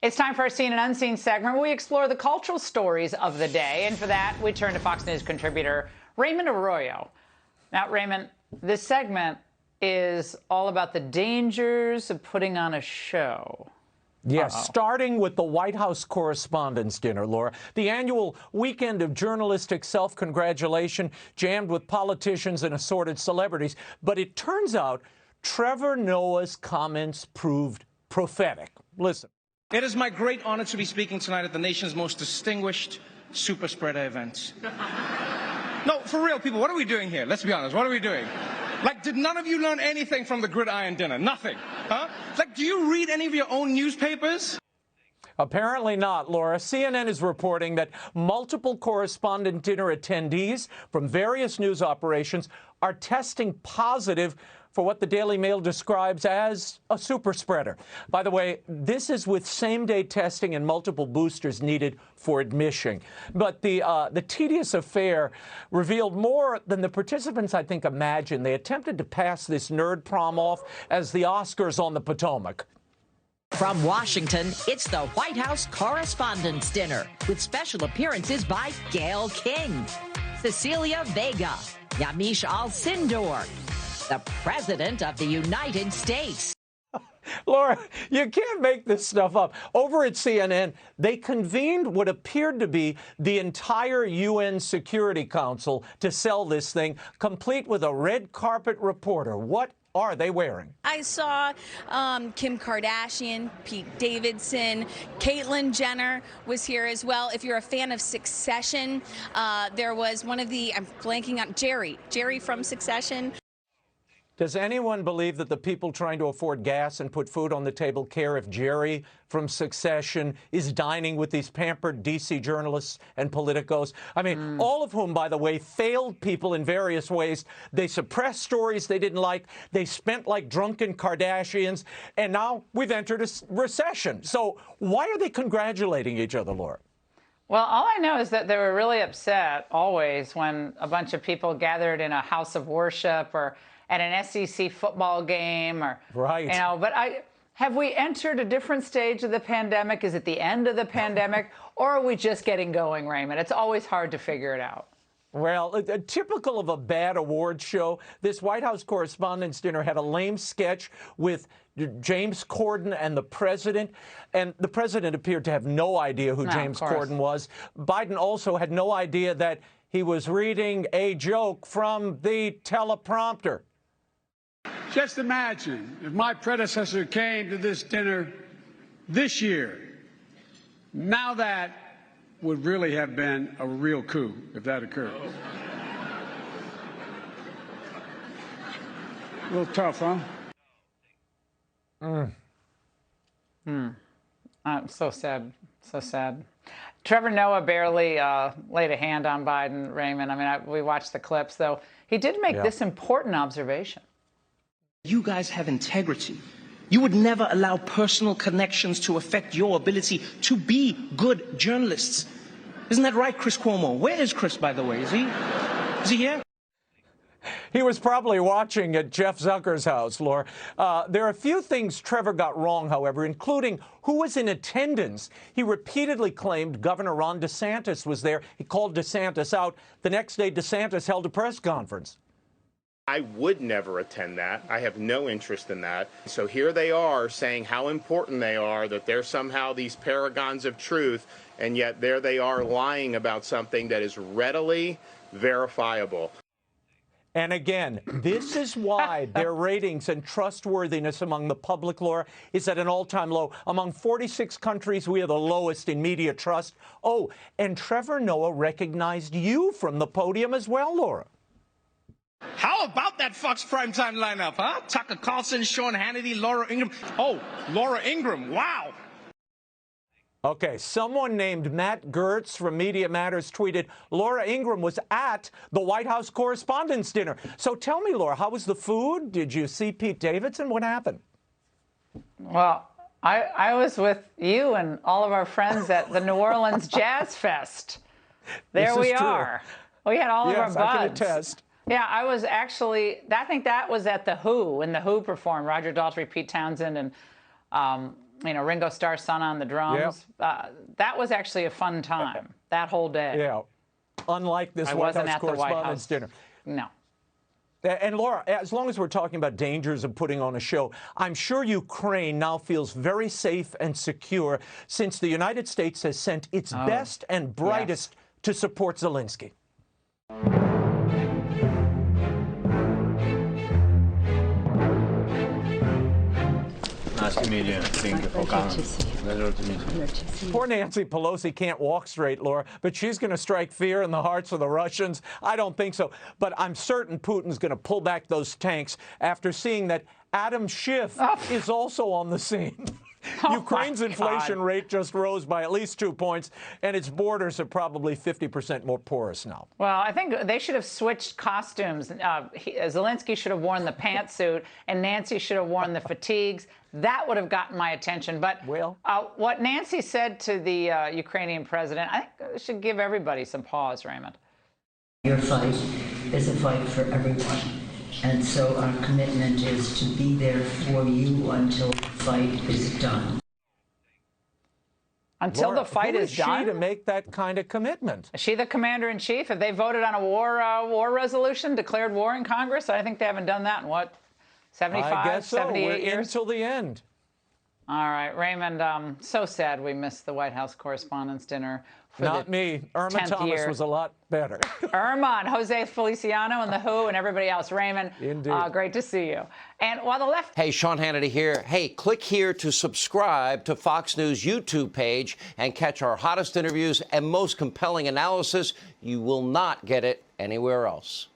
It's time for our Seen and Unseen segment where we explore the cultural stories of the day. And for that, we turn to Fox News contributor Raymond Arroyo. Now, Raymond, this segment is all about the dangers of putting on a show. Yes, starting with the White House Correspondents' Dinner, Laura. The annual weekend of journalistic self-congratulation jammed with politicians and assorted celebrities. But it turns out Trevor Noah's comments proved prophetic. Listen. It is my great honor to be speaking tonight at the nation's most distinguished super spreader event. No, for real, people, what are we doing here? Let's be honest, what are we doing? Like, did none of you learn anything from the gridiron dinner? Nothing, huh? Like, do you read any of your own newspapers? Apparently not, Laura. CNN is reporting that multiple correspondent dinner attendees from various news operations are testing positive for what the Daily Mail describes as a super spreader. By the way, this is with same-day testing and multiple boosters needed for admission. But the tedious affair revealed more than the participants, I think, imagined. They attempted to pass this nerd prom off as the Oscars on the Potomac. From Washington, it's the White House Correspondents' Dinner with special appearances by Gayle King, Cecilia Vega, Yamiche Alcindor, the President of the United States. Laura, you can't make this stuff up. Over at CNN, they convened what appeared to be the entire UN Security Council to sell this thing, complete with a red carpet reporter. What are they wearing? I saw Kim Kardashian, Pete Davidson, Caitlyn Jenner was here as well. If you're a fan of Succession, there was one of the, I'm blanking on, Jerry from Succession. Does anyone believe that the people trying to afford gas and put food on the table care if Jerry from Succession is dining with these pampered D.C. journalists and politicos? I mean, all of whom, by the way, failed people in various ways. They suppressed stories they didn't like. They spent like drunken Kardashians. And now we've entered a recession. So why are they congratulating each other, Laura? Well, all I know is that they were really upset always when a bunch of people gathered in a house of worship or at an SEC football game or, right. You know, but have we entered a different stage of the pandemic? Is it the end of the pandemic or are we just getting going, Raymond? It's always hard to figure it out. Well, typical of a bad awards show, this White House Correspondents' Dinner had a lame sketch with James Corden and the president, and the president appeared to have no idea who James Corden was. Biden also had no idea that he was reading a joke from the teleprompter. Just imagine if my predecessor came to this dinner this year. Now that would really have been a real coup if that occurred. A little tough, huh? So sad. So sad. Trevor Noah barely laid a hand on Biden, Raymond. I mean, we watched the clips, though. He did make this important observation. You guys have integrity. You would never allow personal connections to affect your ability to be good journalists. Isn't that right, Chris Cuomo? Where is Chris, by the way? Is he here? He was probably watching at Jeff Zucker's house, Laura. There are a few things Trevor got wrong, however, including who was in attendance. He repeatedly claimed Governor Ron DeSantis was there. He called DeSantis out. The next day, DeSantis held a press conference. I would never attend that. I have no interest in that. So here they are saying how important they are, that they're somehow these paragons of truth, and yet there they are lying about something that is readily verifiable. And again, this is why their ratings and trustworthiness among the public, Laura, is at an all-time low. Among 46 countries, we are the lowest in media trust. Oh, and Trevor Noah recognized you from the podium as well, Laura. How about that Fox primetime lineup, huh? Tucker Carlson, Sean Hannity, Laura Ingraham. Oh, Laura Ingraham, wow. Okay, someone named Matt Gertz from Media Matters tweeted, Laura Ingraham was at the White House Correspondents' Dinner. So tell me, Laura, how was the food? Did you see Pete Davidson? What happened? Well, I was with you and all of our friends at the New Orleans Jazz Fest. There we are. We had all of our buds. I can attest. Yeah, I was actually, I think that was at The Who, when The Who performed, Roger Daltrey, Pete Townsend, and Ringo Starr's son on the drums. Yep. That was actually a fun time, that whole day. Yeah. Unlike this I White wasn't House at the White Correspondents' House. Dinner. No. And Laura, as long as we're talking about dangers of putting on a show, I'm sure Ukraine now feels very safe and secure since the United States has sent its best and brightest to support Zelensky. Nice to meet you. Thank you for coming. Pleasure to meet you. Poor Nancy Pelosi can't walk straight, Laura, but she's going to strike fear in the hearts of the Russians. I don't think so. But I'm certain Putin's going to pull back those tanks after seeing that Adam Schiff is also on the scene. Ukraine's inflation rate just rose by at least 2 points, and its borders are probably 50% more porous now. Well, I think they should have switched costumes. Zelensky should have worn the pantsuit, and Nancy should have worn the fatigues. That would have gotten my attention. But what Nancy said to the Ukrainian president, I think should give everybody some pause, Raymond. Your fight is a fight for everyone. And so our commitment is to be there for you until the fight is done. Until Laura, the fight is done? Who is she to make that kind of commitment? Is she the commander-in-chief? Have they voted on a war resolution, declared war in Congress? I think they haven't done that in, what, 75, I guess so. 78 We're years? until the end. All right, Raymond, so sad we missed the White House Correspondents' Dinner. Not me. Irma Thomas was a lot better. Irma and Jose Feliciano and The Who and everybody else. Raymond, great to see you. And while the left... Hey, Sean Hannity here. Hey, click here to subscribe to Fox News YouTube page and catch our hottest interviews and most compelling analysis. You will not get it anywhere else.